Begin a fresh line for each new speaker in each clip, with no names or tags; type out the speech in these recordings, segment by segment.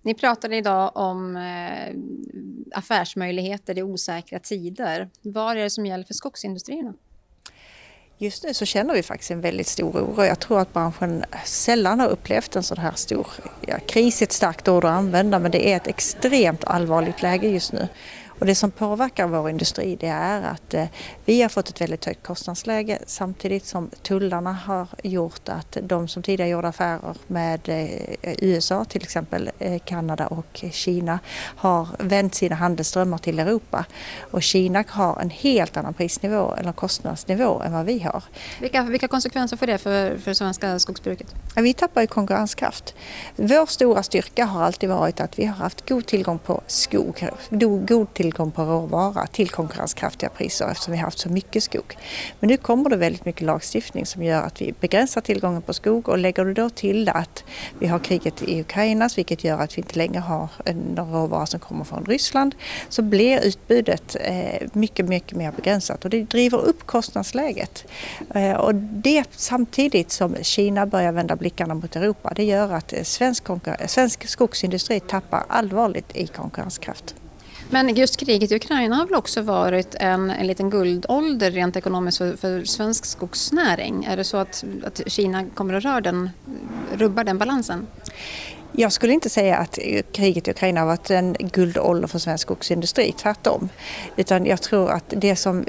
Ni pratade idag om affärsmöjligheter i osäkra tider. Vad är det som gäller för skogsindustrierna?
Just nu så känner vi faktiskt en väldigt stor oro. Jag tror att branschen sällan har upplevt en sån här stor kris, ett starkt ord att använda, men det är ett extremt allvarligt läge just nu. Och det som påverkar vår industri, det är att vi har fått ett väldigt högt kostnadsläge samtidigt som tullarna har gjort att de som tidigare gjorde affärer med USA, till exempel Kanada och Kina, har vänt sina handelsströmmar till Europa. Och Kina har en helt annan prisnivå eller kostnadsnivå än vad vi har.
Vilka konsekvenser får det för svenska skogsbruket?
Ja, vi tappar ju konkurrenskraft. Vår stora styrka har alltid varit att vi har haft god tillgång på skog, god tillgång på råvara till konkurrenskraftiga priser eftersom vi har haft så mycket skog. Men nu kommer det väldigt mycket lagstiftning som gör att vi begränsar tillgången på skog, och lägger du då till att vi har kriget i Ukraina, vilket gör att vi inte längre har en råvara som kommer från Ryssland, så blir utbudet mycket mer begränsat, och det driver upp kostnadsläget. Och det samtidigt som Kina börjar vända blickarna mot Europa, det gör att svensk skogsindustri tappar allvarligt i konkurrenskraft.
Men just kriget i Ukraina har väl också varit en liten guldålder rent ekonomiskt för svensk skogsnäring. Är det så att Kina kommer att rubba den balansen?
Jag skulle inte säga att kriget i Ukraina har varit en guldålder för svensk skogsindustri, tvärtom. Utan jag tror att det som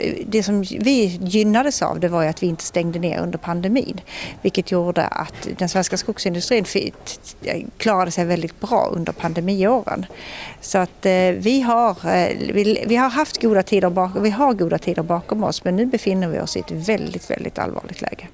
vi gynnades av, det var ju att vi inte stängde ner under pandemin. Vilket gjorde att den svenska skogsindustrin klarade sig väldigt bra under pandemiåren. Så att vi har haft goda tider bakom oss, men nu befinner vi oss i ett väldigt allvarligt läge.